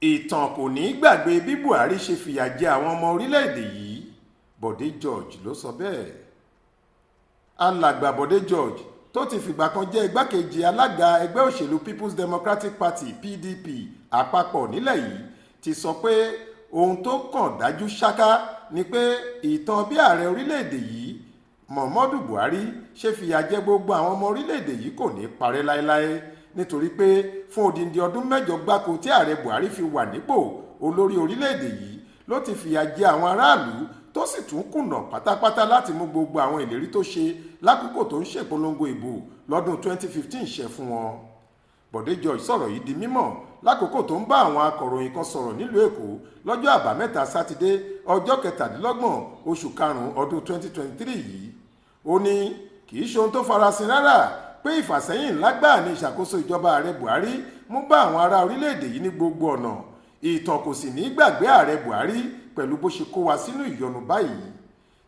ìtàn kò ní gbàgbé bí Buhari ṣe fìyà jẹ àwọn ọmọ orílẹ̀-èdè yìí. Bọ̀dé George ló sọ bẹ́ẹ̀. Alàgbà Bọ̀dé George tó ti fìgbà kan jẹ́ igbákejì alága ẹgbẹ́ òṣèlú People's Democratic Party PDP àpapọ̀ nílẹ̀ yìí ti sọ pé ohun tó kàn dájú ṣáká ni pé ìtàn bí ààrẹ orílẹ̀-èdè yìí Muhammadu Buhari ṣe fìyà jẹ gbogbo àwọn ọmọ orílẹ̀-èdè yìí kò ní parẹ́ láéláé nítorí pé fún odindi ọdún 8 gbáko tí ààrẹ Buhari fi wà nípò olórí orílẹ̀-èdè yìí ló ti fìyà jẹ àwọn aráàlú tó sì tún kùnà pátápátá láti mú gbogbo àwọn ìlérí tó ṣe lákòókò tó ń ṣèpolongo ìbò lọ́dún 2015 ṣẹ fún wọn. Bọ̀dé George sọ̀rọ̀ yìí di mímọ̀ lákòókò tó ń bá àwọn akọ̀ròyìn kan sọ̀rọ̀ nílùú Èkó lọ́jọ́ àbámẹ́ta sátidé ọjọ́ 27 oṣù karùn-ún ọdún 2023 yìí. Ó ní kì í ṣe ohun tó farasin rárá pé ìfàsẹ́yìn ńlá gbáà ní ìṣàkóso ìjọba ààrẹ Buhari mú bá àwọn ará orílẹ̀-èdè yìí ní gbogbo ọ̀nà. Ìtàn kò sì ní gbàgbé ààrẹ Buhari pẹ̀lú bó ṣe kó wa sínú ìyọnu báyìí.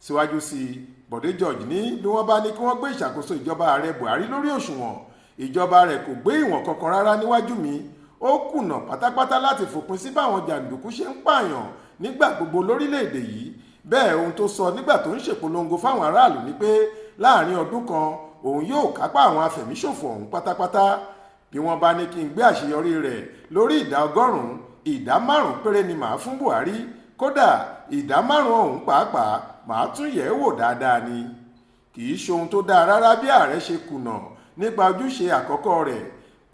Síwájú sí i, Bọ̀dé George ní bí wọ́n bá ní kí wọ́n gbé ìṣàkóso ìjọba ààrẹ Buhari lórí òṣùwọ̀n, ìjọba rẹ̀ kò gbé ìwọ̀n kankan rárá níwájú mi. Ó kùnà pátápátá láti fòpin sí báwọn jàǹdùkú ṣe ń pààyàn nígbà gbogbo lórílẹ̀-èdè yìí. Bẹ́ẹ̀ ohun tó sọ nígbà tó ń ṣèpolongo fáwọn aráàlú ni pé láàrin ọdún kan òun yóò kápá àwọn afẹ̀míṣòfò ọ̀hún pátápátá. Bí wọ́n bá ní kí n gbé àṣeyọrí rẹ̀ lórí ìdá 100, ìdá 5 péré ni màá fún Buhari. Kódà ìdá 5 ọ̀hún pàápàá màá tún yẹ̀ ẹ́ wò dáadáa ni. Kì í ṣe ohun tó dáa rárá bí ààrẹ ṣe kùnà nípa ojúṣe àkọ́kọ́ rẹ̀.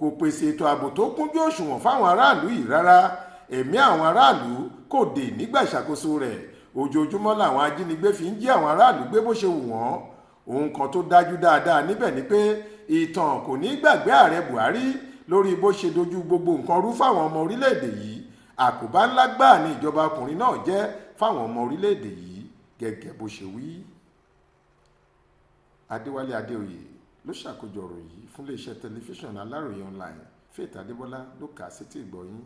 Kò pèsè ètò ààbò tó kúnjú òṣùwọ̀n fáwọn aráàlú yìí rárá. Ẹ̀mí àwọn aráàlú kò dé nígbà ìṣàkóso rẹ̀. Ojoojúmọ́ làwọn ajínigbé fi ń jí àwọn aráàlú gbé bó ṣe wù wọ́n. Ohun kan tó dájú dáadáa níbẹ̀ ni pé ìtàn kò ní gbàgbé ààrẹ Buhari lórí bó ṣe dojú gbogbo nǹkan rú fáwọn ọmọ orílẹ̀-èdè yìí. Àkóbá ńlá gbáà ni ìjọba ọkùnrin náà jẹ́ fáwọn ọmọ orílẹ̀-èdè yìí gẹ́gẹ́ bó ṣe wí. Adéwálé Adéoyè ló ṣàkójọ ọ̀rọ̀ yìí fún iléeṣẹ́ tẹlifíṣàn Aláròye online. Faith Adébọ́lá ló kà á sétí ìgbọ́ yín.